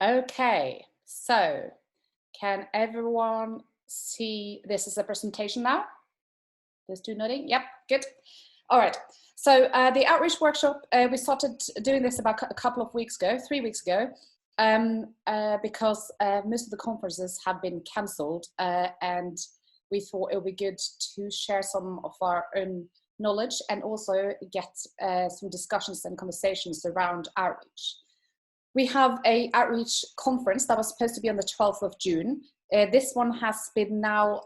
Okay, so can everyone see this is a presentation now? There's two nodding. Yep, good. All right. So the outreach workshop, we started doing this about a couple of weeks ago, 3 weeks ago, because most of the conferences have been cancelled, and we thought it would be good to share some of our own knowledge and also get some discussions and conversations around outreach. We have a outreach conference that was supposed to be on the 12th of June. This one has been now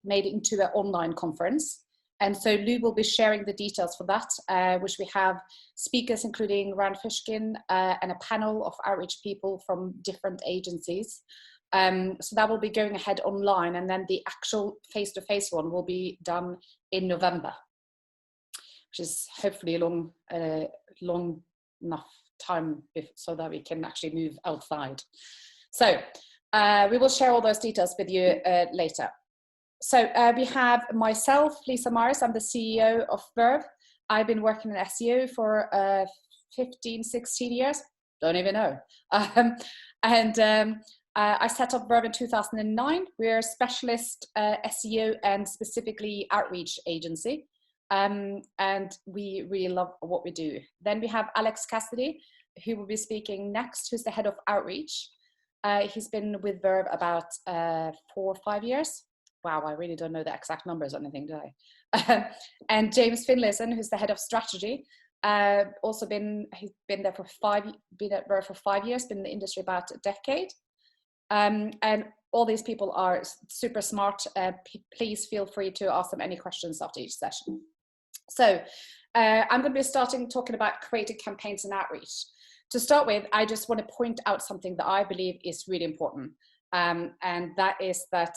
made into an online conference. And so Lou will be sharing the details for that, which we have speakers including Rand Fishkin and a panel of outreach people from different agencies. So that will be going ahead online, and then the actual face-to-face one will be done in November, which is hopefully a long enough time so that we can actually move outside. So we will share all those details with you later. So we have myself, Lisa Myers. I'm the CEO of Verve. I've been working in SEO for 15, 16 years. Don't even know. I set up Verve in 2009. We're a specialist SEO and specifically outreach agency. And we really love what we do. Then we have Alex Cassidy, who will be speaking next, who's the head of outreach. He's been with Verve about 4 or 5 years. Wow, I really don't know the exact numbers or anything, do I? And James Finlayson, who's the head of strategy, he's been at Verve for 5 years, been in the industry about a decade. And all these people are super smart. Please feel free to ask them any questions after each session. So I'm going to be starting talking about creative campaigns and outreach. To start with, I just want to point out something that I believe is really important. And that is that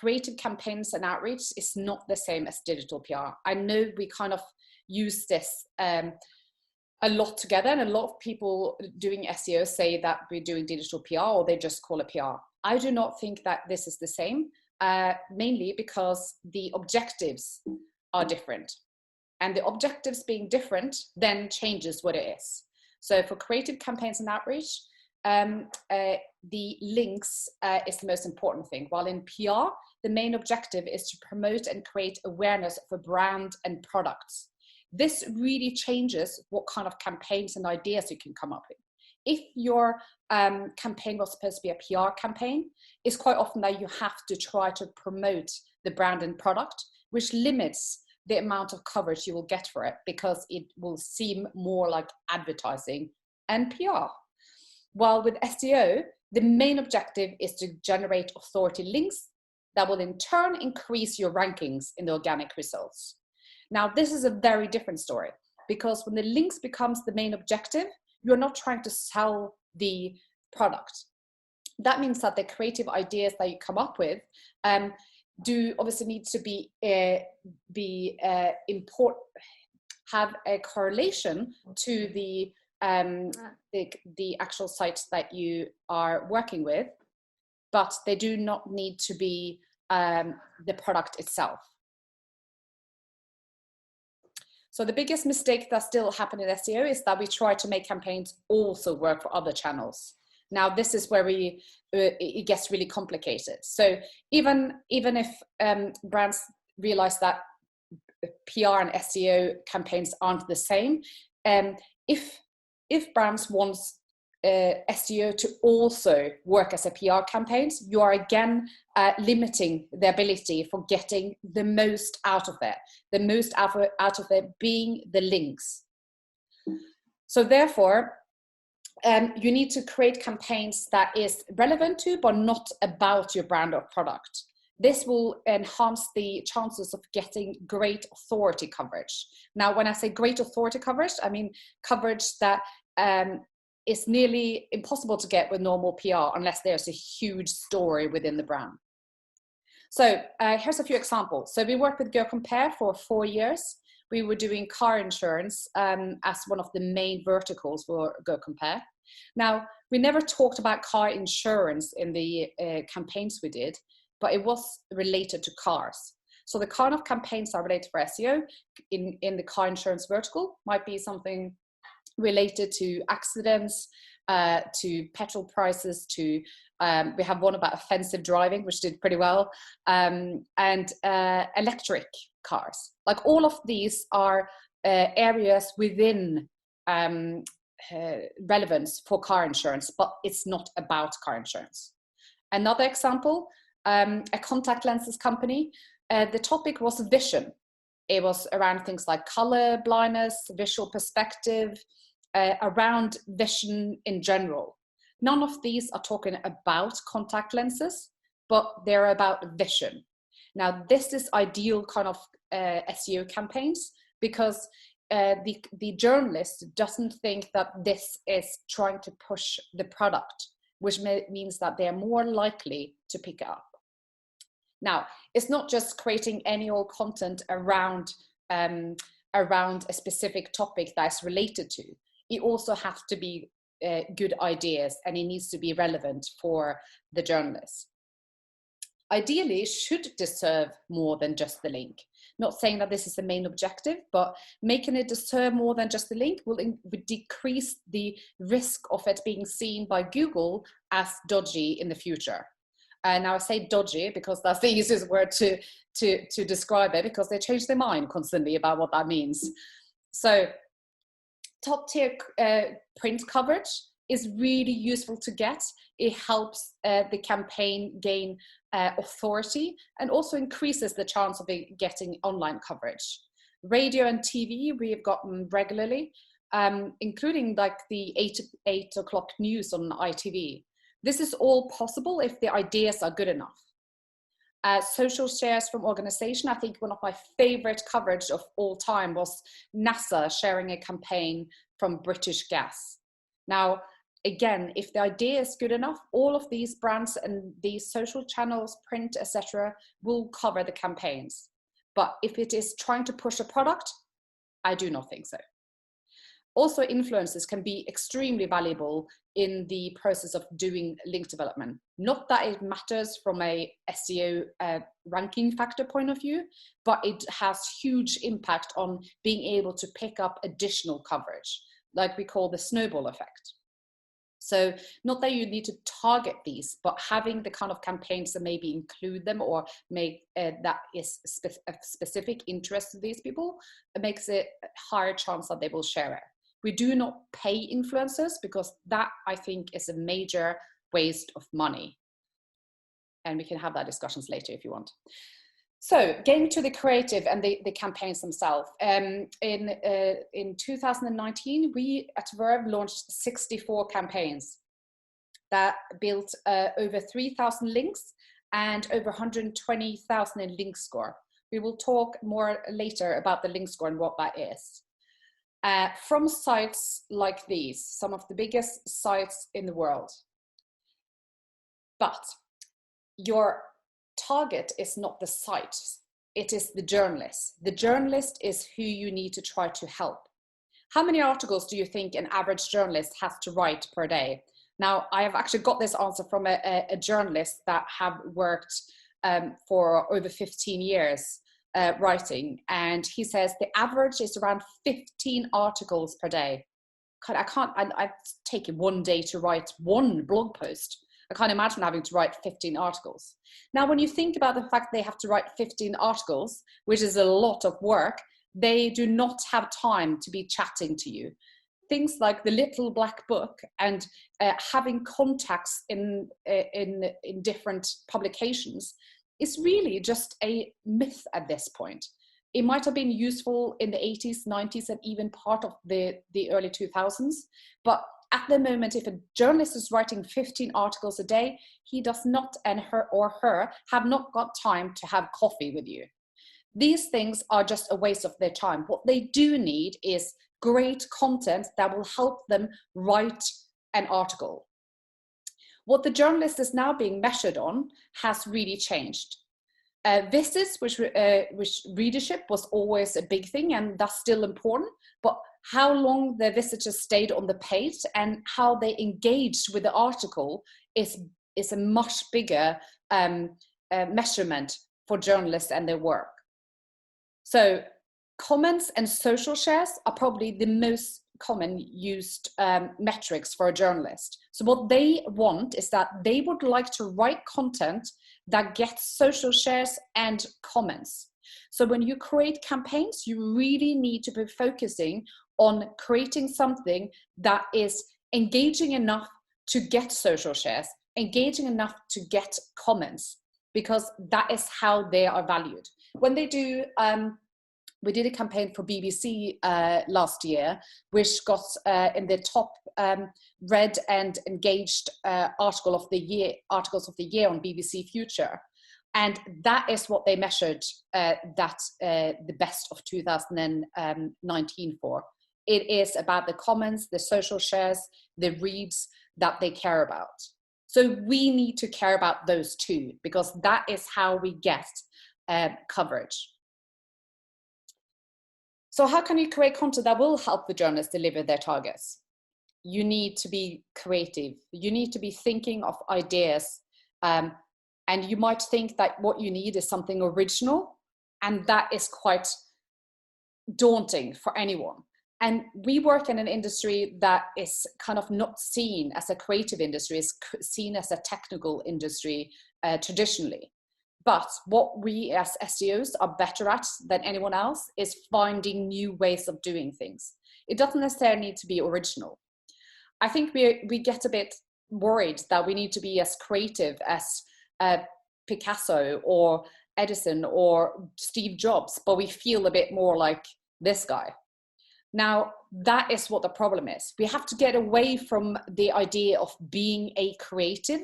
creative campaigns and outreach is not the same as digital PR. I know we kind of use this a lot together, and a lot of people doing SEO say that we're doing digital PR, or they just call it PR. I do not think that this is the same, mainly because the objectives are different. And the objectives being different then changes what it is. So for creative campaigns and outreach, the links is the most important thing. While in PR, the main objective is to promote and create awareness for brand and products. This really changes what kind of campaigns and ideas you can come up with. If your campaign was supposed to be a PR campaign, it's quite often that you have to try to promote the brand and product, which limits the amount of coverage you will get for it, because it will seem more like advertising and PR. While with SEO, the main objective is to generate authority links that will in turn increase your rankings in the organic results. Now, this is a very different story, because when the links becomes the main objective, you're not trying to sell the product. That means that the creative ideas that you come up with do obviously need to have a correlation to the actual sites that you are working with, but they do not need to be the product itself. So the biggest mistake that still happens in SEO is that we try to make campaigns also work for other channels. Now, this is where it gets really complicated. So even if brands realize that PR and SEO campaigns aren't the same, if brands want SEO to also work as a PR campaigns, you are again limiting the ability for getting the most out of it. The most out of it being the links. So therefore, you need to create campaigns that is relevant to, but not about your brand or product. This will enhance the chances of getting great authority coverage. Now, when I say great authority coverage, I mean coverage that is nearly impossible to get with normal PR unless there's a huge story within the brand. So here's a few examples. So we worked with Go Compare for 4 years. We were doing car insurance as one of the main verticals for Go Compare. Now, we never talked about car insurance in the campaigns we did, but it was related to cars. So the kind of campaigns that are related for SEO in the car insurance vertical might be something related to accidents, to petrol prices, to we have one about offensive driving, which did pretty well, and electric cars. Like all of these are areas within relevance for car insurance, but it's not about car insurance. Another example, a contact lenses company, the topic was vision. It was around things like color blindness, visual perspective, around vision in general. None of these are talking about contact lenses, but they're about vision. Now, this is ideal kind of SEO campaigns, because the journalist doesn't think that this is trying to push the product, which means that they are more likely to pick it up. Now, it's not just creating any old content around a specific topic that's related to. It also has to be good ideas, and it needs to be relevant for the journalist. Ideally, it should deserve more than just the link. Not saying that this is the main objective, but making it deserve more than just the link will decrease the risk of it being seen by Google as dodgy in the future. Now I say dodgy because that's the easiest word to describe it, because they change their mind constantly about what that means. So top tier print coverage is really useful to get. It helps the campaign gain authority, and also increases the chance of it getting online coverage. Radio and TV we've gotten regularly, including like the 8 o'clock news on ITV. This is all possible if the ideas are good enough. Social shares from organization. I think one of my favorite coverage of all time was NASA sharing a campaign from British Gas. Now, again, if the idea is good enough, all of these brands and these social channels, print, etc., will cover the campaigns. But if it is trying to push a product, I do not think so. Also, influencers can be extremely valuable in the process of doing link development. Not that it matters from a SEO ranking factor point of view, but it has huge impact on being able to pick up additional coverage, like we call the snowball effect. So not that you need to target these, but having the kind of campaigns that maybe include them or make that is a specific interest to these people, it makes it a higher chance that they will share it. We do not pay influencers, because that, I think, is a major waste of money. And we can have that discussions later if you want. So getting to the creative and the campaigns themselves. In 2019, we at Verve launched 64 campaigns that built over 3,000 links and over 120,000 in link score. We will talk more later about the link score and what that is. From sites like these, some of the biggest sites in the world. But your target is not the site, it is the journalist. The journalist is who you need to try to help. How many articles do you think an average journalist has to write per day? Now, I have actually got this answer from a journalist that have worked for over 15 years writing, and he says the average is around 15 articles per day. I've taken one day to write one blog post. I can't imagine having to write 15 articles. Now, when you think about the fact they have to write 15 articles, which is a lot of work, they do not have time to be chatting to you. Things like the little black book and having contacts in different publications is really just a myth at this point. It might have been useful in the 80s, 90s, and even part of the early 2000s, but at the moment, if a journalist is writing 15 articles a day, he does not, and her have not got time to have coffee with you. These things are just a waste of their time. What they do need is great content that will help them write an article. What the journalist is now being measured on has really changed. Visits, which readership was always a big thing, and that's still important, but how long the visitors stayed on the page and how they engaged with the article is a much bigger measurement for journalists and their work. So comments and social shares are probably the most common used metrics for a journalist. So what they want is that they would like to write content that gets social shares and comments. So when you create campaigns, you really need to be focusing on creating something that is engaging enough to get social shares, engaging enough to get comments, because that is how they are valued. When they do, we did a campaign for BBC last year, which got in the top read and engaged articles of the year on BBC Future. And that is what they measured the best of 2019 for. It is about the comments, the social shares, the reads that they care about. So we need to care about those too, because that is how we get coverage. So how can you create content that will help the journalists deliver their targets? You need to be creative. You need to be thinking of ideas. And you might think that what you need is something original, and that is quite daunting for anyone. And we work in an industry that is kind of not seen as a creative industry, it's seen as a technical industry traditionally. But what we as SEOs are better at than anyone else is finding new ways of doing things. It doesn't necessarily need to be original. I think we get a bit worried that we need to be as creative as Picasso or Edison or Steve Jobs, but we feel a bit more like this guy. Now, that is what the problem is. We have to get away from the idea of being a creative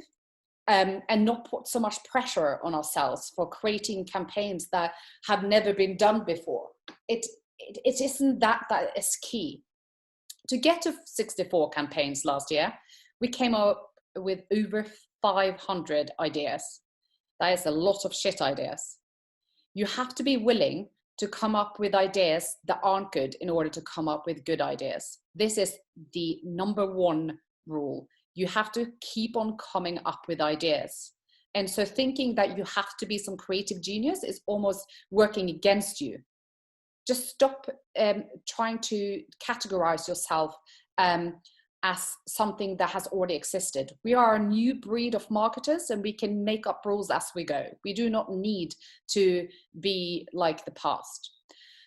and not put so much pressure on ourselves for creating campaigns that have never been done before. It isn't that is key. To get to 64 campaigns last year, we came up with over 500 ideas. That is a lot of shit ideas. You have to be willing to come up with ideas that aren't good in order to come up with good ideas. This is the number one rule. You have to keep on coming up with ideas. And so thinking that you have to be some creative genius is almost working against you. Just stop trying to categorize yourself as something that has already existed. We are a new breed of marketers, and we can make up rules as we go. We do not need to be like the past.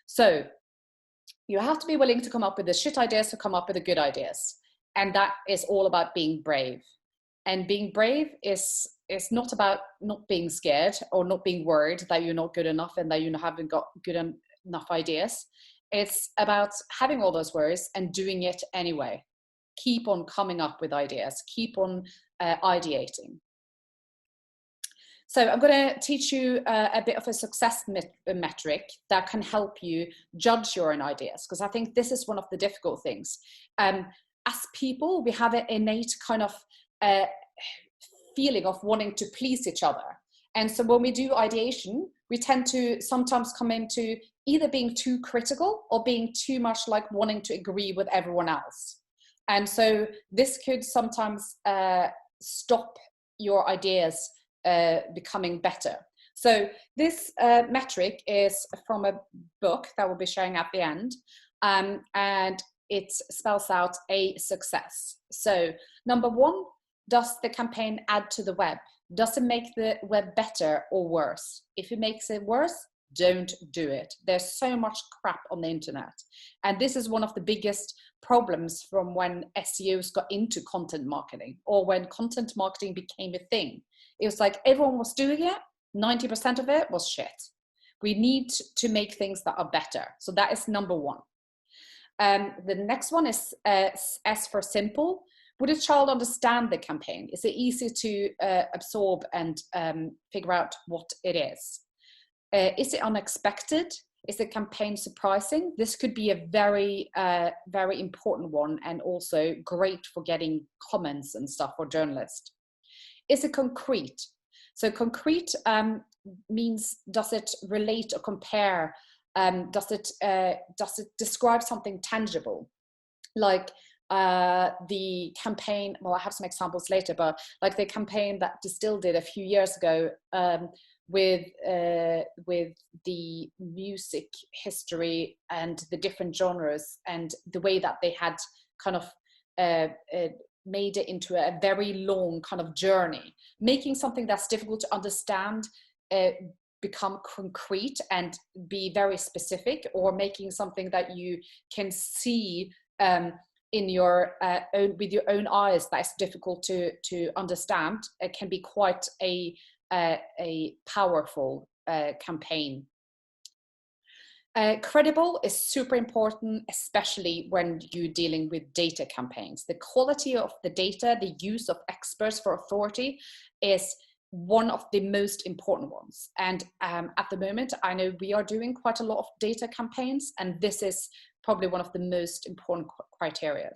So you have to be willing to come up with the shit ideas to come up with the good ideas. And that is all about being brave. And being brave is not about not being scared or not being worried that you're not good enough and that you haven't got good enough ideas. It's about having all those worries and doing it anyway. Keep on coming up with ideas. Keep on ideating. So I'm going to teach you a bit of a success metric that can help you judge your own ideas, because I think this is one of the difficult things. As people, we have an innate kind of feeling of wanting to please each other. And so when we do ideation, we tend to sometimes come into either being too critical or being too much like wanting to agree with everyone else. And so this could sometimes stop your ideas becoming better. So this metric is from a book that we'll be sharing at the end, and it spells out a success. So number one, does the campaign add to the web? Does it make the web better or worse? If it makes it worse, don't do it. There's so much crap on the internet. And this is one of the biggest problems from when SEOs got into content marketing, or when content marketing became a thing. It was like everyone was doing it, 90% of it was shit. We need to make things that are better. So that is number one. The next one is S for simple. Would a child understand the campaign? Is it easy to absorb and figure out what it is? Is it unexpected? Is the campaign surprising? This could be a very, very important one, and also great for getting comments and stuff for journalists. Is it concrete? So concrete means, does it relate or compare? Does it describe something tangible? Like the campaign, well, I have some examples later, but like the campaign that Distill did a few years ago, with the music history and the different genres and the way that they had kind of made it into a very long kind of journey, making something that's difficult to understand become concrete and be very specific, or making something that you can see in your own, with your own eyes, that's difficult to understand. It can be quite a powerful campaign. Credible is super important, especially when you're dealing with data campaigns. The quality of the data, the use of experts for authority is one of the most important ones. And at the moment, I know we are doing quite a lot of data campaigns, and this is probably one of the most important criteria.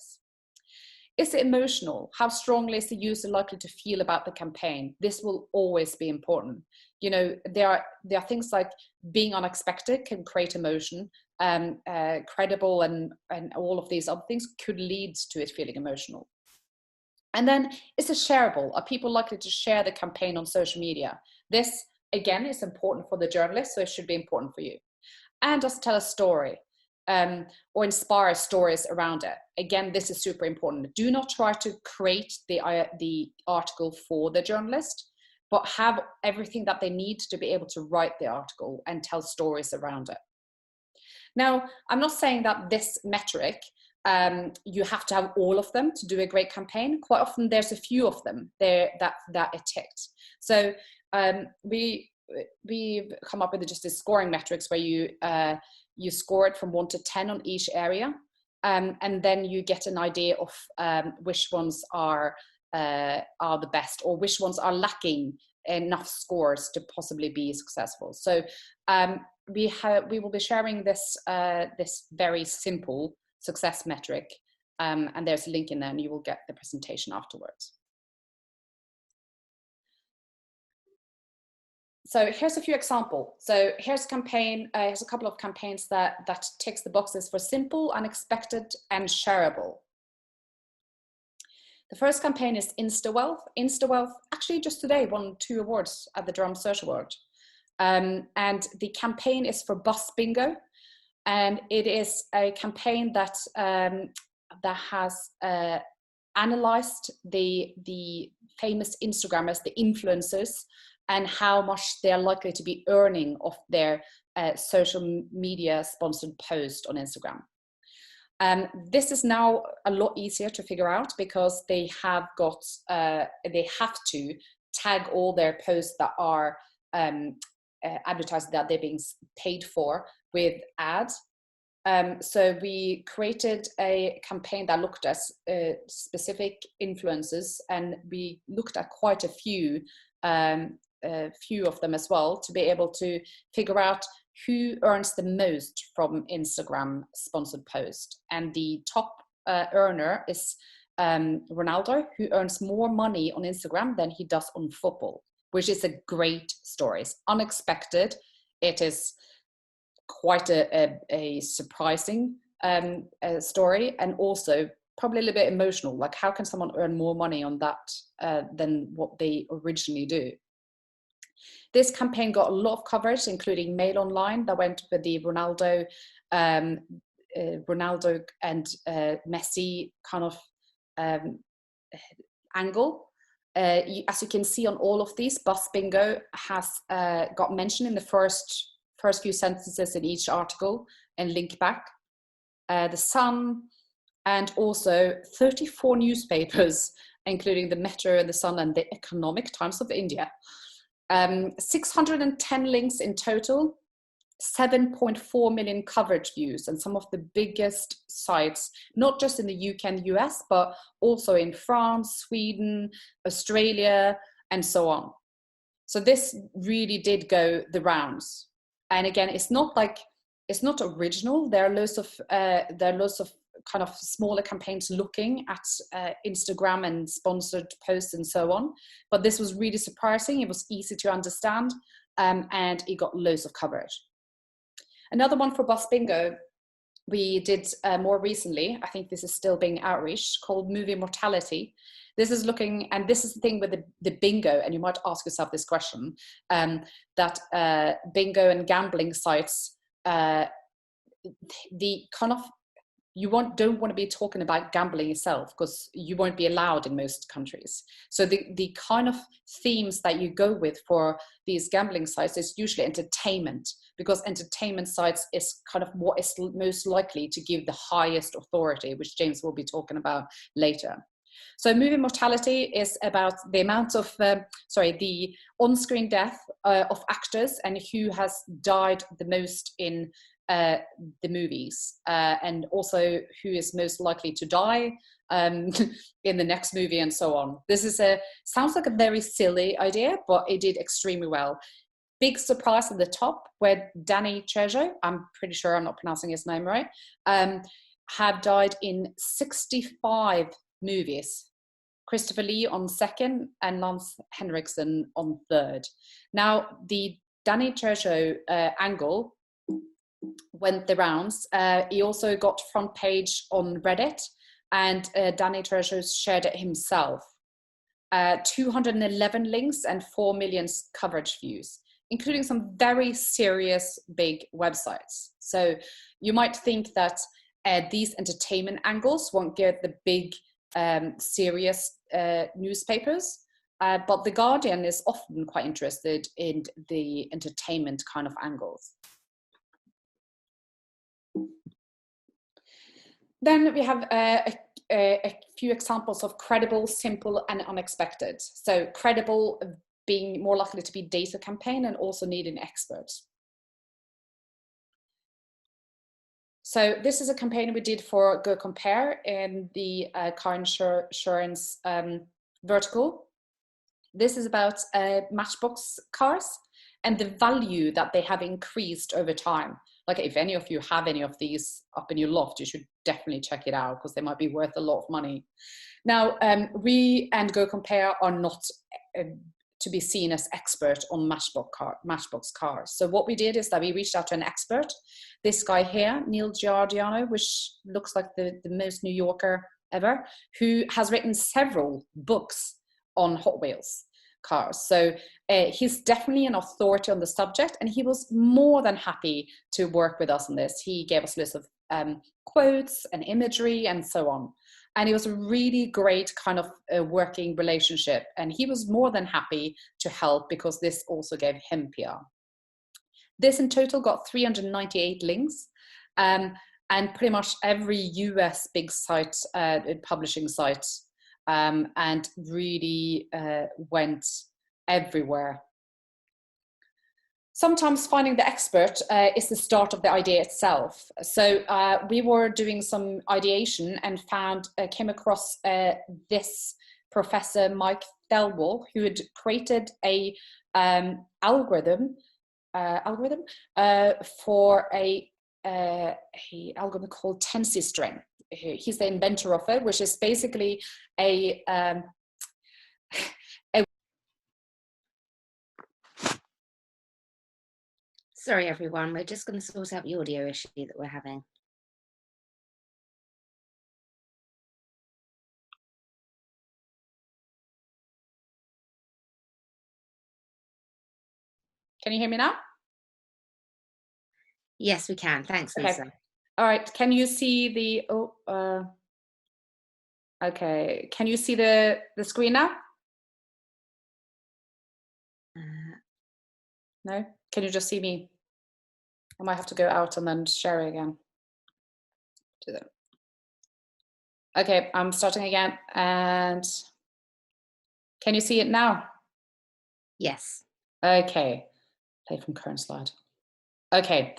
Is it emotional? How strongly is the user likely to feel about the campaign? This will always be important. You know, there are things like being unexpected can create emotion. Credible and all of these other things could lead to it feeling emotional. And then, is it shareable? Are people likely to share the campaign on social media? This, again, is important for the journalist, so it should be important for you. And just tell a story. Or inspire stories around it. Again, this is super important. Do not try to create the article for the journalist, but have everything that they need to be able to write the article and tell stories around it. Now, I'm not saying that this metric, you have to have all of them to do a great campaign. Quite often there's a few of them there that it ticks. So we've come up with just this scoring metrics where you score it from 1 to 10 on each area, and then you get an idea of which ones are the best, or which ones are lacking enough scores to possibly be successful. So we will be sharing this this very simple success metric, and there's a link in there, and you will get the presentation afterwards. So here's a few examples. So here's a campaign, here's a couple of campaigns that ticks the boxes for simple, unexpected, and shareable. The first campaign is InstaWealth. InstaWealth actually just today won 2 awards at the Drum Search Award. And the campaign is for Bus Bingo. And it is a campaign that has analyzed the famous Instagrammers, the influencers, and how much they're likely to be earning off their social media sponsored post on Instagram. This is now a lot easier to figure out because they have got, they have to tag all their posts that are advertised, that they're being paid for, with ads. So we created a campaign that looked at specific influencers, and we looked at quite a few of them as well, to be able to figure out who earns the most from Instagram sponsored post. And the top earner is Ronaldo, who earns more money on Instagram than he does on football, which is a great story. It's unexpected. It is quite a surprising story, and also probably a little bit emotional. Like, how can someone earn more money on that than what they originally do? This campaign got a lot of coverage, including Mail Online, that went with the Ronaldo and Messi kind of angle. As you can see on all of these, Bus Bingo has got mentioned in the first few sentences in each article and link back. The Sun, and also 34 newspapers, including the Metro, the Sun, and the Economic Times of India. 610 links in total, 7.4 million coverage views, and some of the biggest sites, not just in the UK and US, but also in France, Sweden, Australia, and so on. So this really did go the rounds. And again, it's not original. There are lots of kind of smaller campaigns looking at Instagram and sponsored posts and so on. But this was really surprising. It was easy to understand, and it got loads of coverage. Another one for Bus Bingo we did more recently, I think this is still being outreached, called Movie Mortality. This is looking, and this is the thing with the bingo, and you might ask yourself this question, that bingo and gambling sites, the kind of, don't want to be talking about gambling itself because you won't be allowed in most countries. So the kind of themes that you go with for these gambling sites is usually entertainment, because entertainment sites is kind of what is most likely to give the highest authority, which James will be talking about later. So movie mortality is about the amount of, the on-screen death of actors and who has died the most in the movies, and also who is most likely to die in the next movie, and so on. This is sounds like a very silly idea, but it did extremely well. Big surprise at the top, where Danny Trejo, I'm pretty sure I'm not pronouncing his name right, have died in 65 movies. Christopher Lee on second and Lance Henriksen on third. Now, the Danny Trejo angle went the rounds. He also got front page on Reddit, and Danny Trejo shared it himself. 211 links and 4 million coverage views, including some very serious big websites. So you might think that these entertainment angles won't get the big serious newspapers, but The Guardian is often quite interested in the entertainment kind of angles. Then we have a few examples of credible, simple, and unexpected. So credible being more likely to be data campaign and also needing experts. So this is a campaign we did for Go Compare in the car insurance vertical. This is about Matchbox cars and the value that they have increased over time. Like, if any of you have any of these up in your loft, you should definitely check it out because they might be worth a lot of money. Now, we and Go Compare are not to be seen as expert on Matchbox cars. So what we did is that we reached out to an expert, this guy here, Neil Giardiano, which looks like the most New Yorker ever, who has written several books on Hot Wheels cars. So he's definitely an authority on the subject, and he was more than happy to work with us on this. He gave us lists of quotes and imagery and so on. And it was a really great kind of working relationship. And he was more than happy to help because this also gave him PR. This in total got 398 links. And pretty much every US big site, publishing site, and really went everywhere. Sometimes finding the expert is the start of the idea itself. So we were doing some ideation and came across this Professor Mike Thelwell, who had created a algorithm for a algorithm called tensor string. He's the inventor of it, which is basically a Sorry, everyone. We're just going to sort out the audio issue that we're having. Can you hear me now? Yes, we can. Thanks, Lisa. Okay. All right. Can you see the? Okay. Can you see the screen now? No. Can you just see me? I might have to go out and then share it again. Do that. Okay. I'm starting again. And can you see it now? Yes. Okay. Play from current slide. Okay.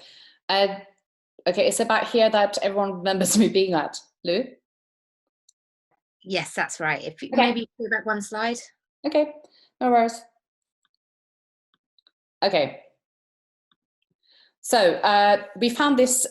Okay, it's about here that everyone remembers me being at, Lou? Yes, that's right. If you maybe go back one slide. Okay, no worries. Okay. So we found this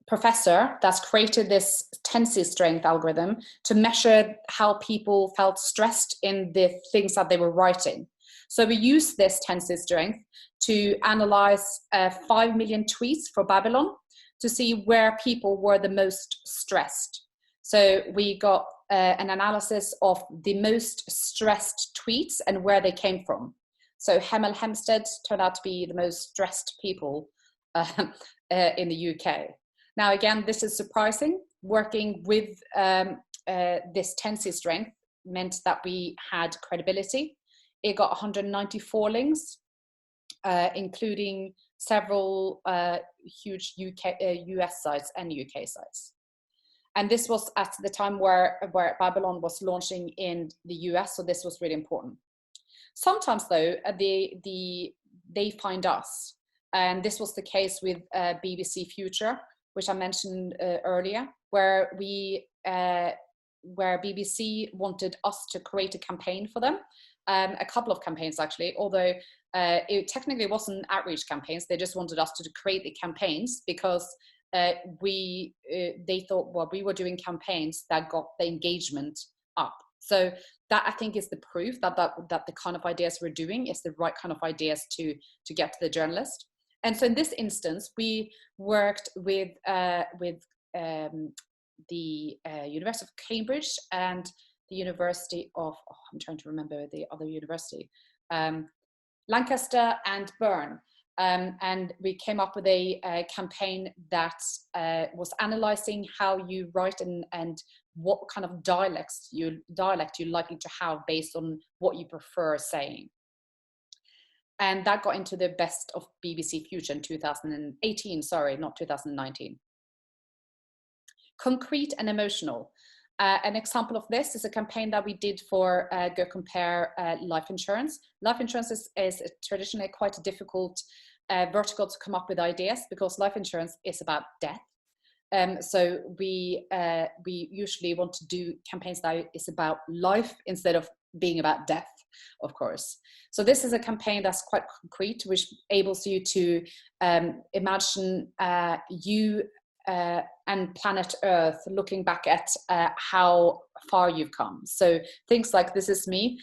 professor that's created this tensor strength algorithm to measure how people felt stressed in the things that they were writing. So we used this tensor strength to analyze 5 million tweets for Babylon to see where people were the most stressed. So we got an analysis of the most stressed tweets and where they came from. So Hemel Hempstead turned out to be the most stressed people in the UK. Now, again, this is surprising. Working with this tensor strength meant that we had credibility. It got 194 links, including several huge US sites and UK sites. And this was at the time where Babylon was launching in the US, so this was really important. Sometimes, though, they find us. And this was the case with BBC Future, which I mentioned earlier, where BBC wanted us to create a campaign for them. A couple of campaigns, actually, although it technically wasn't outreach campaigns. They just wanted us to create the campaigns because they thought, well, we were doing campaigns that got the engagement up. So that, I think, is the proof that the kind of ideas we're doing is the right kind of ideas to get to the journalist. And so in this instance, we worked with the University of Cambridge and the University of, I'm trying to remember the other university, Lancaster and Bern. And we came up with a campaign that was analysing how you write and what kind of dialect you're likely to have based on what you prefer saying. And that got into the best of BBC Future in 2018, sorry, not 2019. Concrete and emotional. An example of this is a campaign that we did for Go Compare life insurance. Life insurance is traditionally quite a difficult vertical to come up with ideas because life insurance is about death. So we usually want to do campaigns that is about life instead of being about death, of course. So this is a campaign that's quite concrete, which enables you to imagine you and planet Earth looking back at how far you've come. So things like, this is me.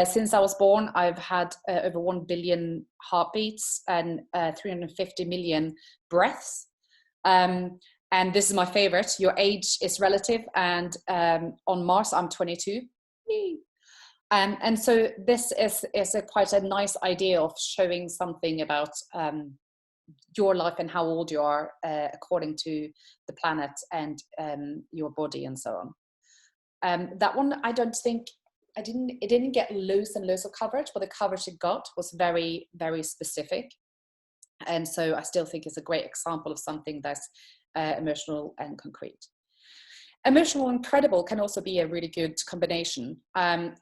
Since I was born, I've had over 1 billion heartbeats and 350 million breaths. And this is my favorite. Your age is relative. And on Mars, I'm 22. And so this is quite a nice idea of showing something about your life and how old you are according to the planet and your body and so on. That one, I don't think, it didn't get loads and loads of coverage, but the coverage it got was very, very specific. And so I still think it's a great example of something that's emotional and concrete. Emotional and credible can also be a really good combination.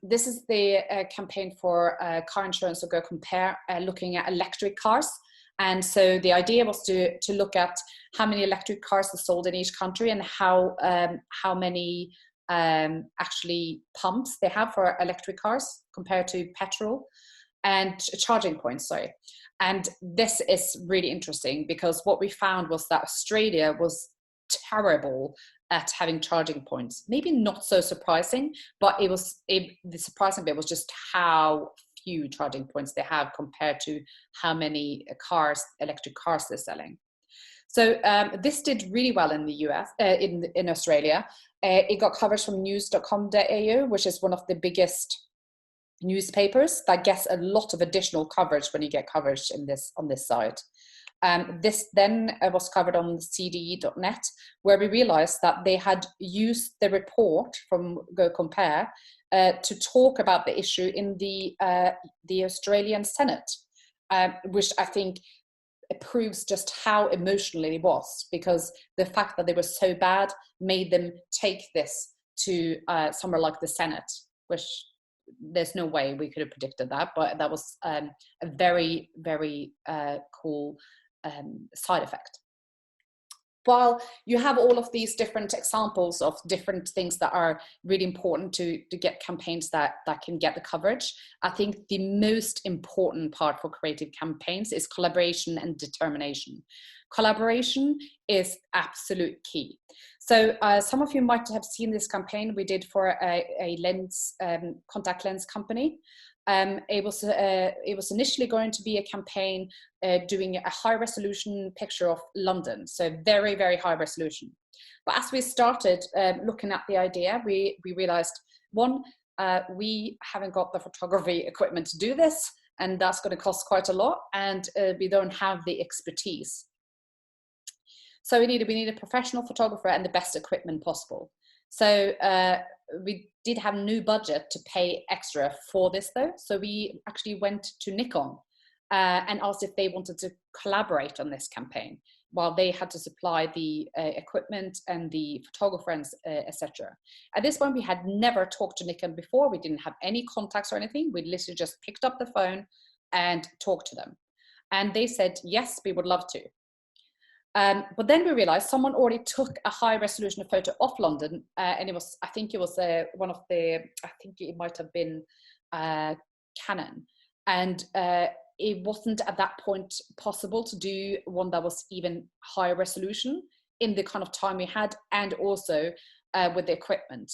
This is the campaign for car insurance, or Go Compare, looking at electric cars. And so the idea was to look at how many electric cars are sold in each country and how many actually pumps they have for electric cars compared to petrol, and charging points, sorry. And this is really interesting because what we found was that Australia was terrible at having charging points. Maybe not so surprising, but the surprising bit was just how few charging points they have compared to how many electric cars they're selling. So this did really well in the US, in Australia. It got coverage from news.com.au, which is one of the biggest newspapers that gets a lot of additional coverage when you get coverage on this site. This then was covered on cde.net, where we realized that they had used the report from Go Compare to talk about the issue in the Australian Senate, which I think proves just how emotional it was, because the fact that they were so bad made them take this to somewhere like the Senate, which there's no way we could have predicted that, but that was a very, very cool side effect. While you have all of these different examples of different things that are really important to get campaigns that can get the coverage, I think the most important part for creative campaigns is collaboration and determination. Collaboration is absolute key. So some of you might have seen this campaign we did for a lens, contact lens company. It was initially going to be a campaign doing a high resolution picture of London, so very, very high resolution. But as we started looking at the idea, we realized, one, we haven't got the photography equipment to do this, and that's going to cost quite a lot, and we don't have the expertise. So we need a professional photographer and the best equipment possible. So we did have no budget to pay extra for this though. So we actually went to Nikon and asked if they wanted to collaborate on this campaign, while they had to supply the equipment and the photographer and etc. At this point, we had never talked to Nikon before. We didn't have any contacts or anything. We literally just picked up the phone and talked to them. And they said, yes, we would love to. But then we realized someone already took a high resolution photo of London, and I think it was one of the, I think it might have been Canon. And it wasn't at that point possible to do one that was even higher resolution in the kind of time we had, and also with the equipment.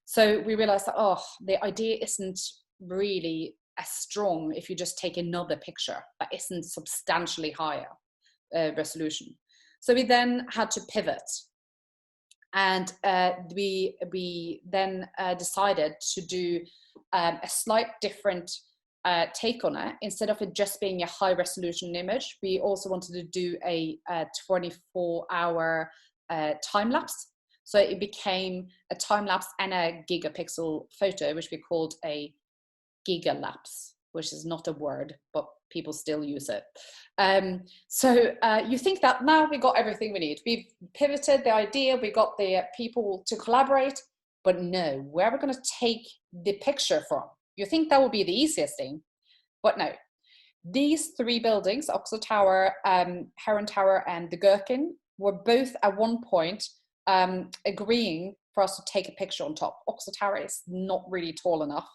So we realized that, the idea isn't really as strong if you just take another picture that isn't substantially higher resolution. So we then had to pivot, and we then decided to do a slight different take on it. Instead of it just being a high resolution image, we also wanted to do a 24-hour time lapse. So it became a time lapse and a gigapixel photo, which we called a gigalapse, which is not a word, but people still use it. So you think that now we got everything we need. We've pivoted the idea, we got the people to collaborate, but no, where are we going to take the picture from? You think that would be the easiest thing, but no. These three buildings, Oxford Tower, Heron Tower, and the Gherkin, were both at one point agreeing for us to take a picture on top. Oxford Tower is not really tall enough.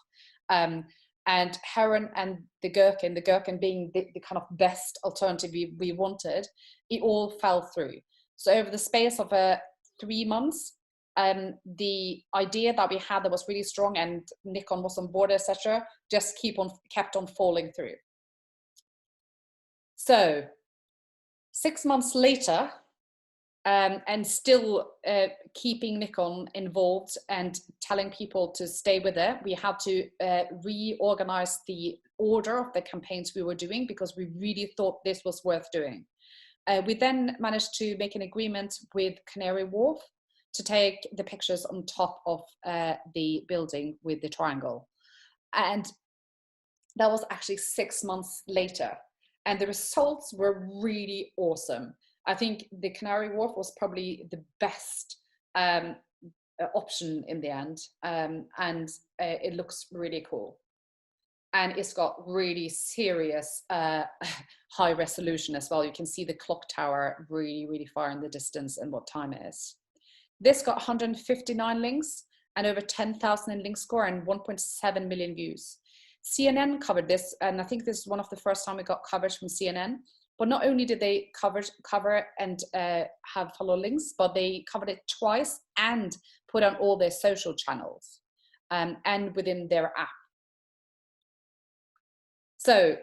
And Heron and the Gherkin being the kind of best alternative we wanted, it all fell through. So over the space of 3 months, the idea that we had that was really strong and Nikon was on board, etc., just kept on falling through. So 6 months later, and still keeping Nikon involved and telling people to stay with it, we had to reorganize the order of the campaigns we were doing, because we really thought this was worth doing. We then managed to make an agreement with Canary Wharf to take the pictures on top of the building with the triangle. And that was actually 6 months later. And the results were really awesome. I think the Canary Wharf was probably the best option in the end. And it looks really cool. And it's got really serious high resolution as well. You can see the clock tower really, really far in the distance and what time it is. This got 159 links and over 10,000 in link score and 1.7 million views. CNN covered this, and I think this is one of the first time we got coverage from CNN. But not only did they cover and have follow links, but they covered it twice and put on all their social channels and within their app. So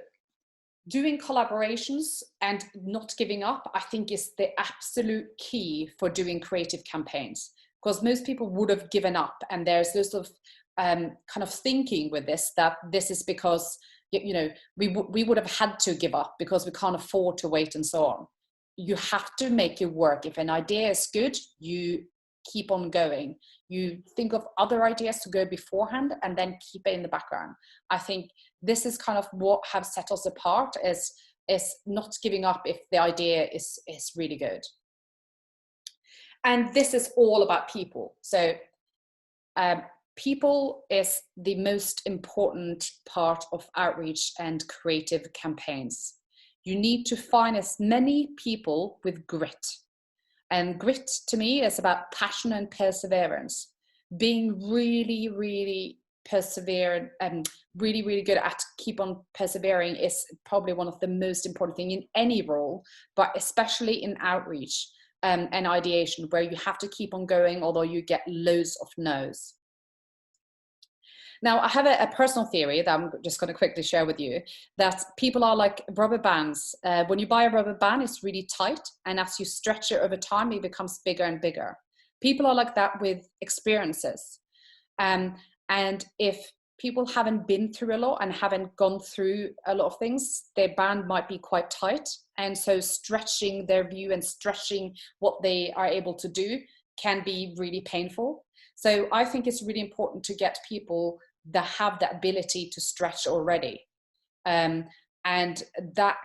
doing collaborations and not giving up, I think, is the absolute key for doing creative campaigns, because most people would have given up. And there's this sort of kind of thinking with this, that this is because, you know, we would have had to give up because we can't afford to wait and so on. You have to make it work. If an idea is good, you keep on going. You think of other ideas to go beforehand and then keep it in the background. I think this is kind of what has set us apart, is not giving up if the idea is really good. And this is all about people. So people is the most important part of outreach and creative campaigns. You need to find as many people with grit. And grit to me is about passion and perseverance. Being really, really perseverant and really, really good at keep on persevering is probably one of the most important things in any role, but especially in outreach and ideation, where you have to keep on going, although you get loads of no's. Now, I have a personal theory that I'm just going to quickly share with you, that people are like rubber bands. When you buy a rubber band, it's really tight, and as you stretch it over time, it becomes bigger and bigger. People are like that with experiences. And if people haven't been through a lot and haven't gone through a lot of things, their band might be quite tight. And so stretching their view and stretching what they are able to do can be really painful. So I think it's really important to get people that have the ability to stretch already. And that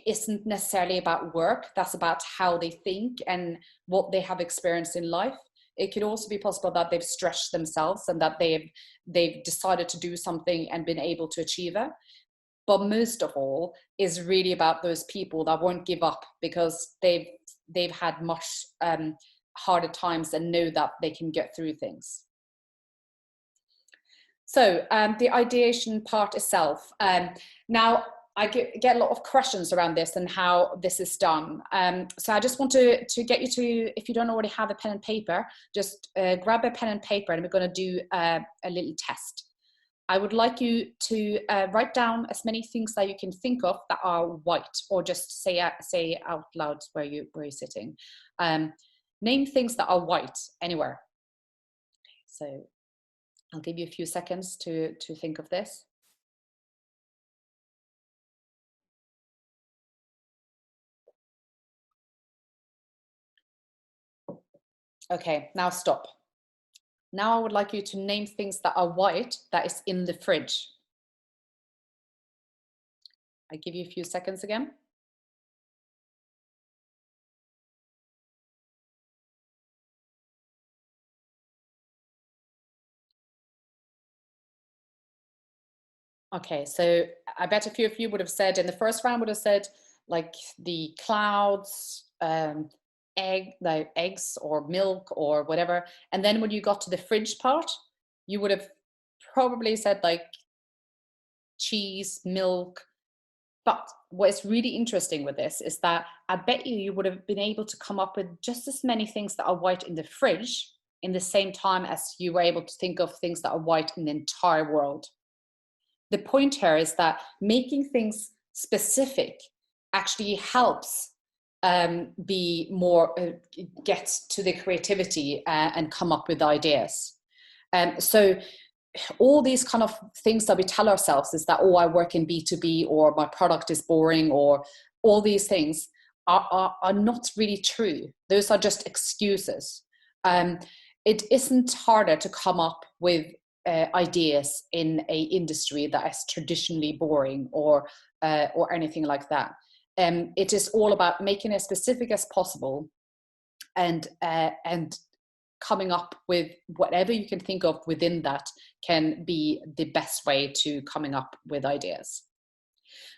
isn't necessarily about work. That's about how they think and what they have experienced in life. It could also be possible that they've stretched themselves and that they've decided to do something and been able to achieve it. But most of all is really about those people that won't give up because they've had much harder times and know that they can get through things. So the ideation part itself. Now, I get a lot of questions around this and how this is done. So I just want to get you to, if you don't already have a pen and paper, just grab a pen and paper, and we're going to do a little test. I would like you to write down as many things that you can think of that are white, or just say out loud where you're sitting. Name things that are white anywhere. So I'll give you a few seconds to think of this. Okay, now stop. Now I would like you to name things that are white that is in the fridge. I give you a few seconds again. Okay, so I bet a few of you would have said in the first round would have said like the clouds, eggs or milk or whatever. And then when you got to the fridge part, you would have probably said like cheese, milk. But what is really interesting with this is that I bet you would have been able to come up with just as many things that are white in the fridge in the same time as you were able to think of things that are white in the entire world. The point here is that making things specific actually helps be more, get to the creativity and come up with ideas. So all these kind of things that we tell ourselves is that, oh, I work in B2B, or my product is boring, or all these things are not really true. Those are just excuses. It isn't harder to come up with ideas in a industry that is traditionally boring or anything like that. It is all about making it as specific as possible and coming up with whatever you can think of within that can be the best way to coming up with ideas.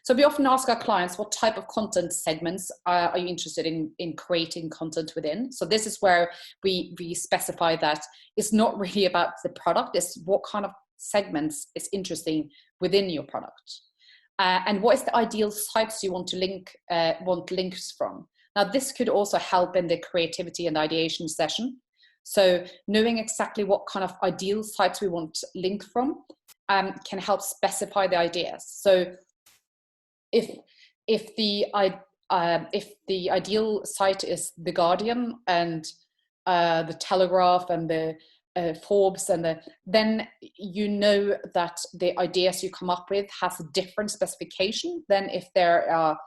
So we often ask our clients, what type of content segments are you interested in creating content within? So this is where we specify that it's not really about the product, it's what kind of segments is interesting within your product. And what is the ideal sites you want links from? Now, this could also help in the creativity and ideation session. So knowing exactly what kind of ideal sites we want linked from can help specify the ideas. So if the ideal site is The Guardian and the Telegraph and the Forbes then you know that the ideas you come up with has a different specification than if there are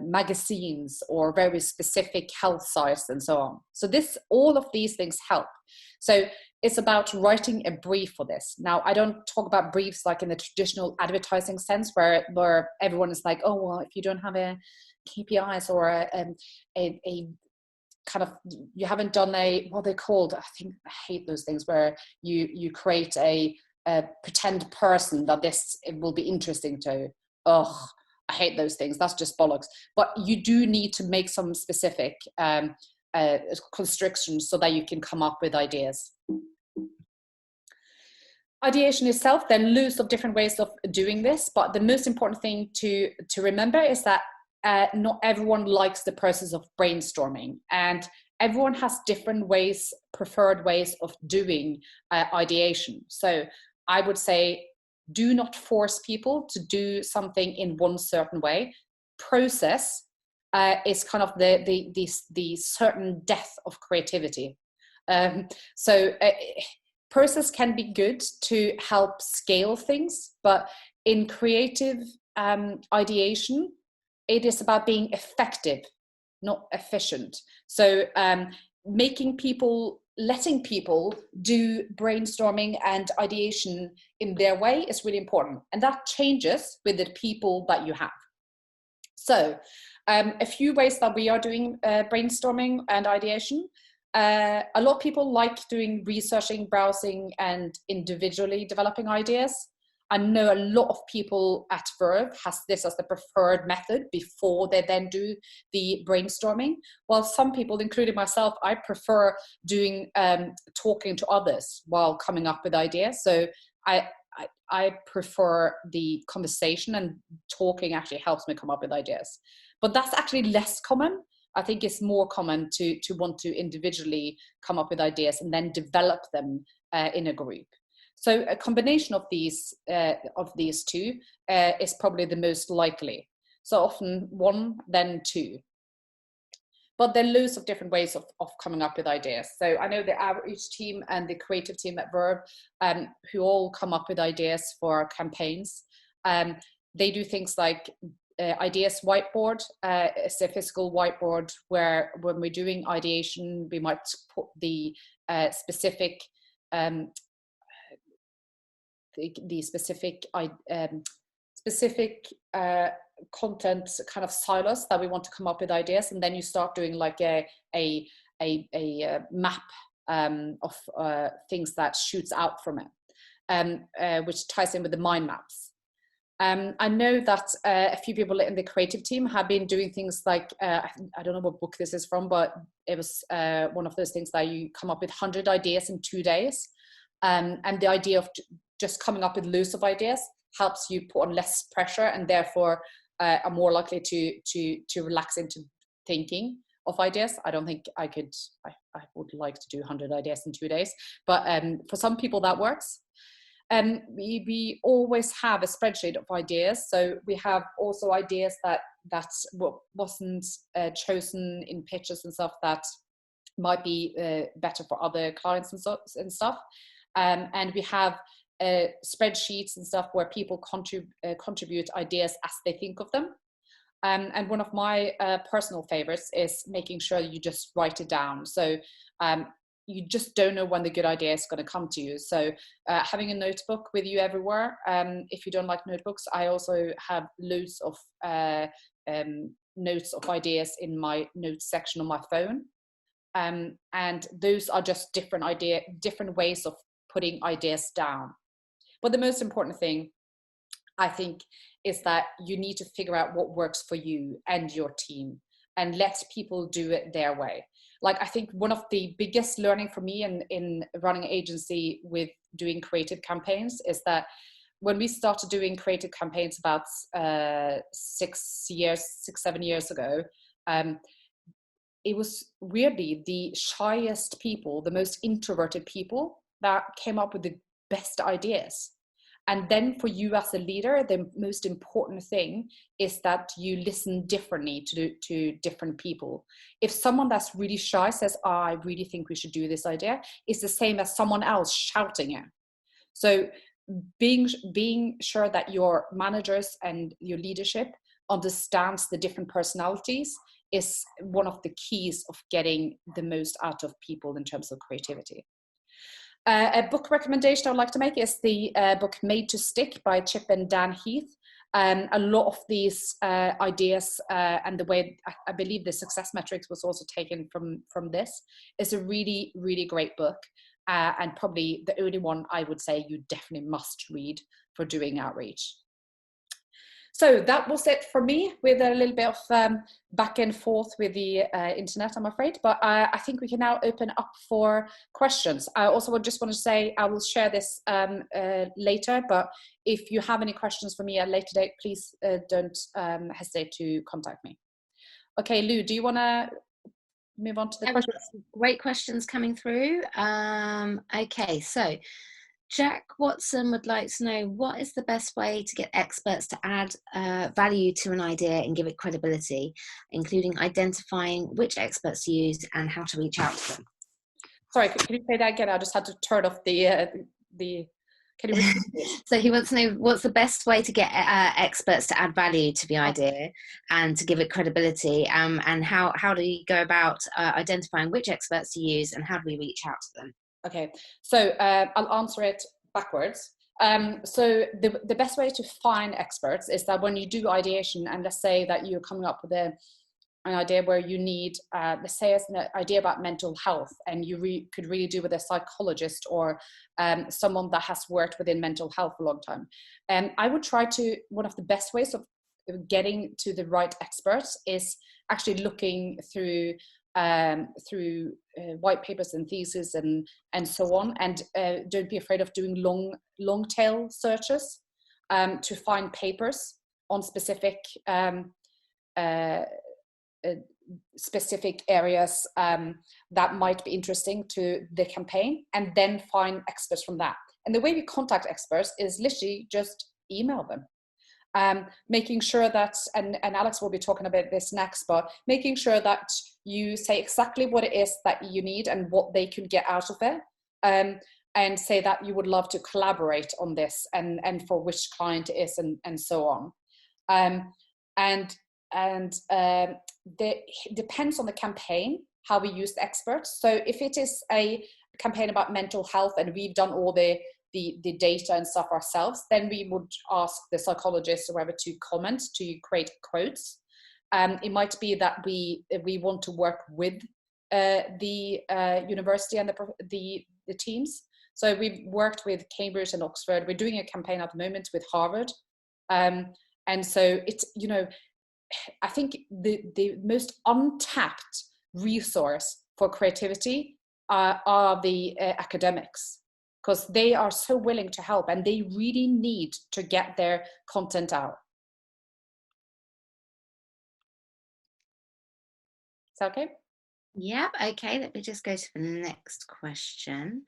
magazines or very specific health sites and so on. So all of these things help. So it's about writing a brief for this. Now, I don't talk about briefs like in the traditional advertising sense where everyone is like, oh, well, if you don't have a KPIs or a kind of, you haven't done what they're called, I hate those things where you create a pretend person that it will be interesting to. Oh, I hate those things. That's just bollocks. But you do need to make some specific constrictions so that you can come up with ideas. Ideation itself, there are loads of different ways of doing this, but the most important thing to remember is that not everyone likes the process of brainstorming, and everyone has different ways, preferred ways of doing ideation. So I would say, do not force people to do something in one certain way. Process is kind of the certain death of creativity. So process can be good to help scale things, but in creative ideation, it is about being effective, not efficient. So letting people do brainstorming and ideation in their way is really important. And that changes with the people that you have. So a few ways that we are doing brainstorming and ideation. A lot of people like doing researching, browsing, and individually developing ideas. I know a lot of people at Verve has this as the preferred method before they then do the brainstorming. While some people, including myself, I prefer doing talking to others while coming up with ideas. So I prefer the conversation, and talking actually helps me come up with ideas. But that's actually less common. I think it's more common to want to individually come up with ideas and then develop them in a group. So a combination of these two is probably the most likely. So often one, then two. But there are loads of different ways of coming up with ideas. So I know the outREACH team and the creative team at Verve, who all come up with ideas for campaigns. They do things like ideas whiteboard. It's a physical whiteboard where when we're doing ideation, we might put the specific content kind of silos that we want to come up with ideas, and then you start doing like a map of things that shoots out from it, which ties in with the mind maps. I know that a few people in the creative team have been doing things like, I don't know what book this is from, but it was one of those things that you come up with 100 ideas in 2 days. And the idea of just coming up with loads of ideas helps you put on less pressure, and therefore are more likely to relax into thinking of ideas. I don't think I would like to do 100 ideas in 2 days, but for some people that works. We always have a spreadsheet of ideas. So we have also ideas that wasn't chosen in pitches and stuff that might be better for other clients and stuff. And we have spreadsheets and stuff where people contribute ideas as they think of them. And one of my personal favorites is making sure you just write it down. So you just don't know when the good idea is going to come to you. So having a notebook with you everywhere. If you don't like notebooks, I also have loads of notes of ideas in my notes section on my phone. And those are just different ways of putting ideas down. But the most important thing, I think, is that you need to figure out what works for you and your team, and let people do it their way. Like, I think one of the biggest learning for me in running an agency with doing creative campaigns is that when we started doing creative campaigns about 6-7 years ago, it was weirdly the shyest people, the most introverted people that came up with the best ideas. And then for you as a leader, the most important thing is that you listen differently to different people. If someone that's really shy says, oh, I really think we should do this idea, it's the same as someone else shouting it. So being sure that your managers and your leadership understands the different personalities is one of the keys of getting the most out of people in terms of creativity. A book recommendation I would like to make is the book Made to Stick by Chip and Dan Heath. A lot of these ideas and the way I believe the success metrics was also taken from this is a really, really great book, and probably the only one I would say you definitely must read for doing outreach. So that was it for me, with a little bit of back and forth with the internet, I'm afraid. But I think we can now open up for questions. I also just want to say I will share this later, but if you have any questions for me at a later date, please don't hesitate to contact me. Okay, Lou, do you want to move on to the Yeah, we've question? got some great questions coming through. Okay, so Jack Watson would like to know, what is the best way to get experts to add value to an idea and give it credibility, including identifying which experts to use and how to reach out to them? Sorry, can you say that again? I just had to turn off the. Can you repeat it? So he wants to know, what's the best way to get experts to add value to the idea and to give it credibility, and how do you go about identifying which experts to use and how do we reach out to them? Okay, so I'll answer it backwards. So the best way to find experts is that when you do ideation, and let's say that you're coming up with an idea where you need, let's say it's an idea about mental health, and you could really do with a psychologist or someone that has worked within mental health for a long time. And I would try to, one of the best ways of getting to the right experts is actually looking through white papers and theses and so on, and don't be afraid of doing long tail searches to find papers on specific specific areas that might be interesting to the campaign, and then find experts from that. And the way we contact experts is literally just email them. Making sure that, and Alex will be talking about this next, but making sure that you say exactly what it is that you need and what they could get out of it, and say that you would love to collaborate on this, and for which client it is, and so on. Depends on the campaign how we use the experts. So if it is a campaign about mental health and we've done all the data and stuff ourselves, then we would ask the psychologist or whoever to comment, to create quotes. It might be that we want to work with the university and the teams. So we've worked with Cambridge and Oxford. We're doing a campaign at the moment with Harvard. And so it's, I think the most untapped resource for creativity are the academics, because they are so willing to help and they really need to get their content out. Is that okay? Yeah, okay, let me just go to the next question.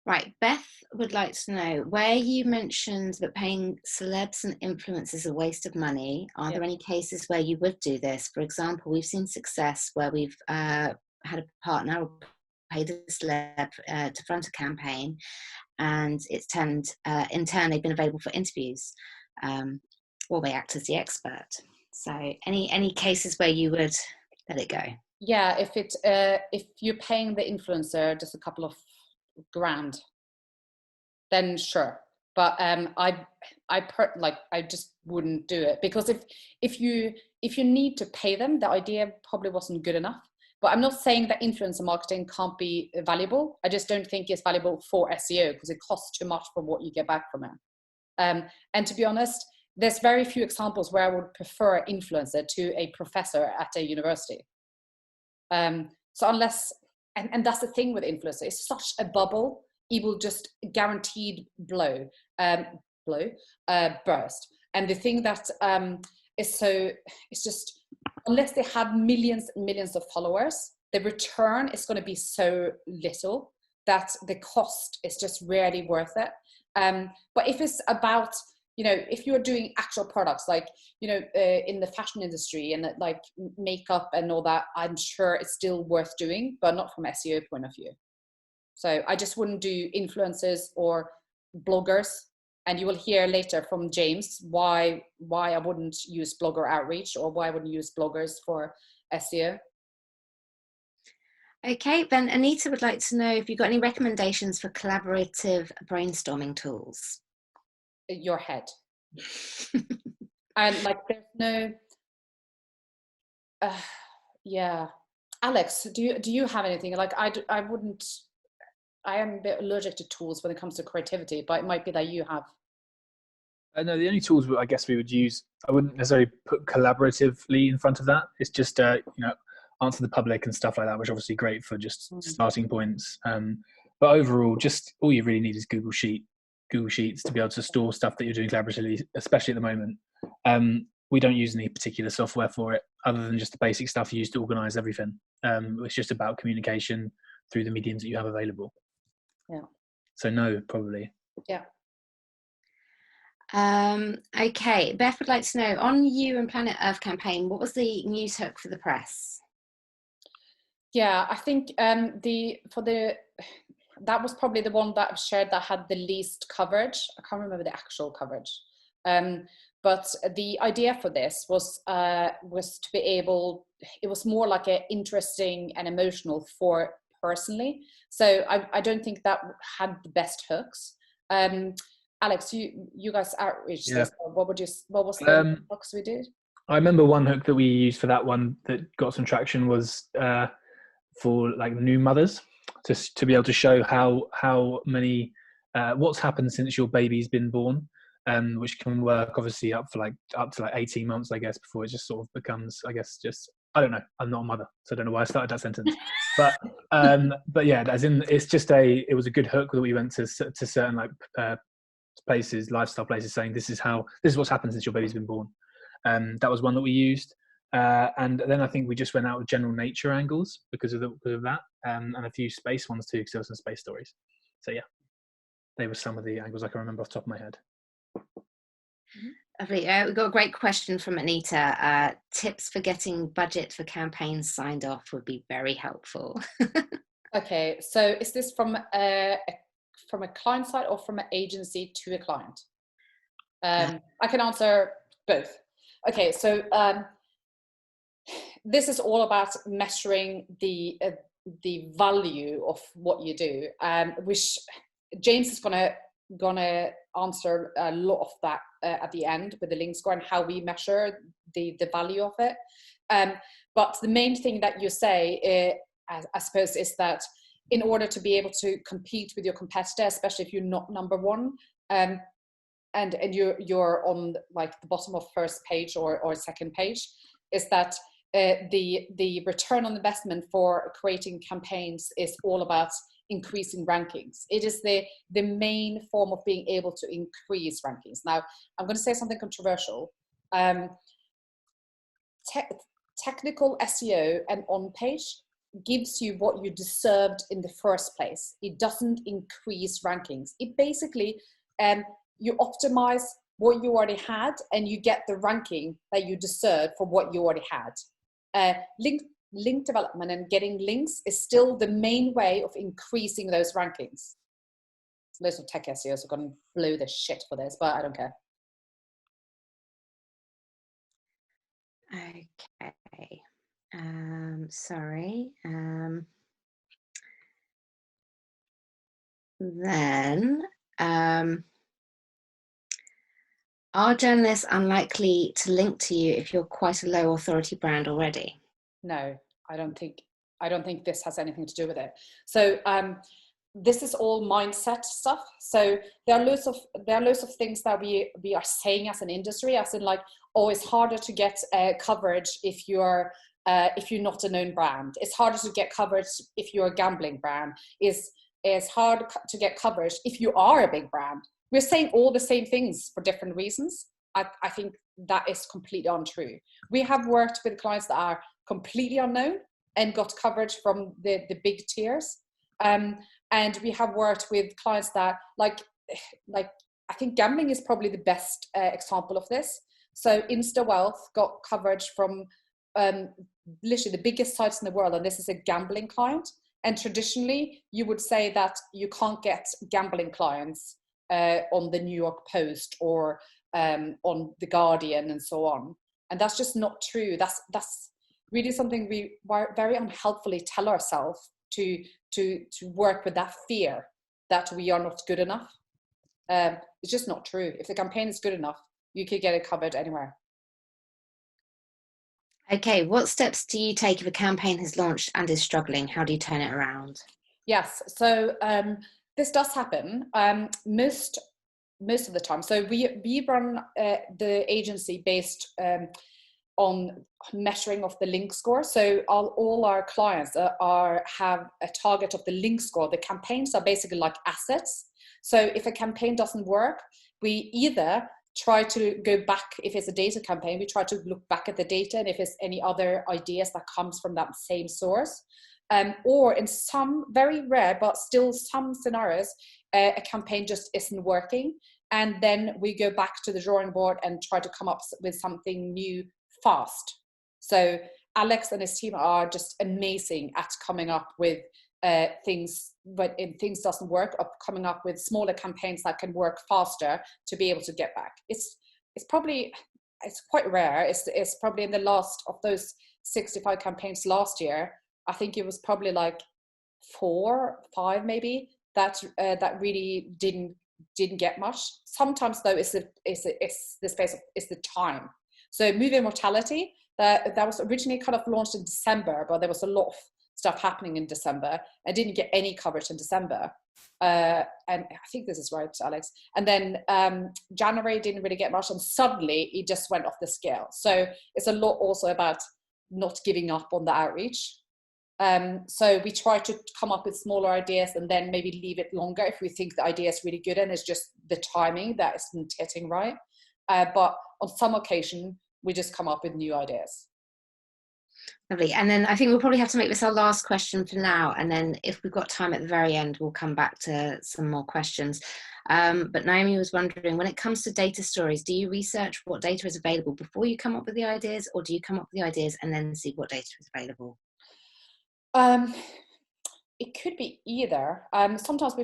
Right, Beth would like to know, where you mentioned that paying celebs and influencers is a waste of money, are there any cases where you would do this? For example, we've seen success where we've had a partner or paid a celeb to front a campaign, and it's turned, in turn, they've been available for interviews, or they act as the expert. So any cases where you would let it go? Yeah, if you're paying the influencer just a couple of grand, then sure. But I just wouldn't do it, because if you need to pay them, the idea probably wasn't good enough. But I'm not saying that influencer marketing can't be valuable. I just don't think it's valuable for SEO, because it costs too much for what you get back from it. And to be honest, there's very few examples where I would prefer influencer to a professor at a university. So unless, and that's the thing with influencer, it's such a bubble, it will just guaranteed burst. And the thing that is so, it's just, unless they have millions and millions of followers, the return is going to be so little that the cost is just rarely worth it. But if it's about, if you're doing actual products, like, in the fashion industry and like makeup and all that, I'm sure it's still worth doing, but not from SEO point of view. So I just wouldn't do influencers or bloggers. And you will hear later from James why I wouldn't use blogger outreach, or why I wouldn't use bloggers for SEO. Okay, then Anita would like to know if you've got any recommendations for collaborative brainstorming tools. Your head. And like, there's no, yeah. Alex, do you have anything? Like, I wouldn't, I am a bit allergic to tools when it comes to creativity, but it might be that you have. No, the only tools I guess we would use, I wouldn't necessarily put collaboratively in front of that. It's just, answer the public and stuff like that, which is obviously great for just starting points. But overall, just all you really need is Google Sheets to be able to store stuff that you're doing collaboratively, especially at the moment. we don't use any particular software for it other than just the basic stuff you use to organize everything. It's just about communication through the mediums that you have available. Yeah. So no, probably. Yeah. Okay, Beth would like to know, on You and Planet Earth campaign, what was the news hook for the press? Yeah, I think that was probably the one that I've shared that had the least coverage. I can't remember the actual coverage. But the idea for this was to be able, it was more like an interesting and emotional for personally. So I don't think that had the best hooks. Alex, you guys outreached this. What was the hooks we did? I remember one hook that we used for that one that got some traction was for like new mothers, to be able to show how many what's happened since your baby's been born, which can work obviously up to like 18 months, I guess, before it just sort of becomes, I guess, just, I don't know, I'm not a mother, so I don't know why I started that sentence, but yeah, as in, it's just it was a good hook that we went to certain like places, lifestyle places, saying this is what's happened since your baby's been born. That was one that we used. And then I think we just went out with general nature angles because of that, and a few space ones too, because there were some space stories. So yeah, they were some of the angles I can remember off the top of my head. Lovely. We've got a great question from Anita. Tips for getting budget for campaigns signed off would be very helpful. Okay, so is this from a client side or from an agency to a client? I can answer both. Okay, so this is all about measuring the value of what you do, which James is gonna answer a lot of that at the end with the link score and how we measure the value of it. But the main thing that you say, I suppose, is that in order to be able to compete with your competitor, especially if you're not number one, and you're on like the bottom of first page or second page, is that the return on investment for creating campaigns is all about increasing rankings. It is the main form of being able to increase rankings. Now, I'm going to say something controversial. Technical SEO and on page gives you what you deserved in the first place. It doesn't increase rankings. It basically, you optimize what you already had and you get the ranking that you deserve for what you already had. Link development and getting links is still the main way of increasing those rankings. Loads of tech SEOs are going to blow the shit for this, but I don't care. Okay. Sorry. Then, are journalists unlikely to link to you if you're quite a low authority brand already? No, I don't think this has anything to do with it. So this is all mindset stuff. So there are loads of things that we are saying as an industry, as in like, oh, it's harder to get coverage if you're not a known brand. It's harder to get coverage if you're a gambling brand. It's hard to get coverage if you are a big brand. We're saying all the same things for different reasons. I think that is completely untrue. We have worked with clients that are completely unknown and got coverage from the big tiers. And we have worked with clients that like I think gambling is probably the best example of this. So InstaWealth got coverage from literally the biggest sites in the world, and this is a gambling client. And traditionally, you would say that you can't get gambling clients on the New York Post or on the Guardian and so on. And that's just not true. That's really something we very unhelpfully tell ourselves to work with that fear that we are not good enough. It's just not true. If the campaign is good enough, you could get it covered anywhere. Okay, what steps do you take if a campaign has launched and is struggling? How do you turn it around? Yes, so this does happen most of the time. So we run the agency based on measuring of the link score. So all our clients have a target of the link score. The campaigns are basically like assets. So if a campaign doesn't work, we either try to go back. If it's a data campaign, we try to look back at the data and if there's any other ideas that comes from that same source. Or in some very rare, but still some scenarios, a campaign just isn't working. And then we go back to the drawing board and try to come up with something new fast. So Alex and his team are just amazing at coming up with things, but if things doesn't work, of coming up with smaller campaigns that can work faster to be able to get back. It's quite rare. It's probably in the last of those 65 campaigns last year, I think it was probably like 4, 5 maybe that really didn't get much. Sometimes though, it's the space of, it's the time. So moving mortality, that was originally kind of launched in December, but there was a lot of stuff happening in December. I didn't get any coverage in December. And I think this is right, Alex. And then January didn't really get much, and suddenly it just went off the scale. So it's a lot also about not giving up on the outreach. So we try to come up with smaller ideas and then maybe leave it longer if we think the idea is really good and it's just the timing that isn't hitting right. But on some occasion, we just come up with new ideas. Lovely. And then I think we'll probably have to make this our last question for now. And then if we've got time at the very end, we'll come back to some more questions. But Naomi was wondering, when it comes to data stories, do you research what data is available before you come up with the ideas, or do you come up with the ideas and then see what data is available? It could be either. Sometimes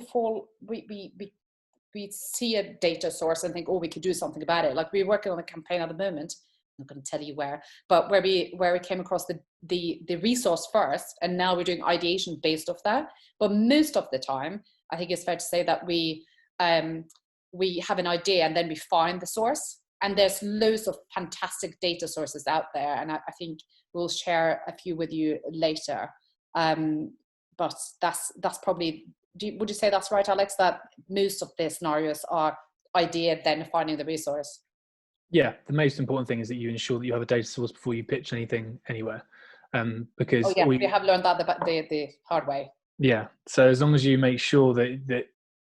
we see a data source and think, oh, we could do something about it. Like we're working on a campaign at the moment. I'm not going to tell you where, but where we came across the resource first, and now we're doing ideation based off that. But most of the time, I think it's fair to say that we have an idea and then we find the source. And there's loads of fantastic data sources out there, and I think we'll share a few with you later. But that's probably, would you say that's right, Alex, that most of the scenarios are idea then finding the resource? Yeah, the most important thing is that you ensure that you have a data source before you pitch anything anywhere. Because we have learned that the hard way. Yeah, so as long as you make sure that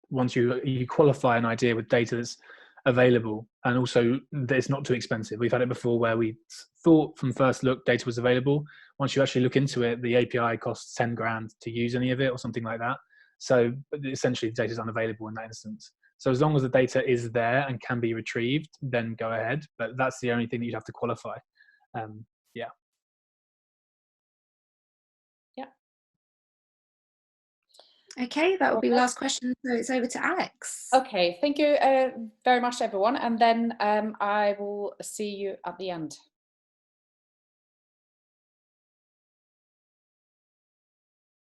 once you qualify an idea with data that's available, and also that it's not too expensive. We've had it before where we thought from first look data was available. Once you actually look into it, the API costs 10 grand to use any of it or something like that. So essentially the data is unavailable in that instance. So as long as the data is there and can be retrieved, then go ahead. But that's the only thing that you'd have to qualify. Yeah. Okay, that will be the last question. So it's over to Alex. Okay, thank you very much, everyone. And then I will see you at the end.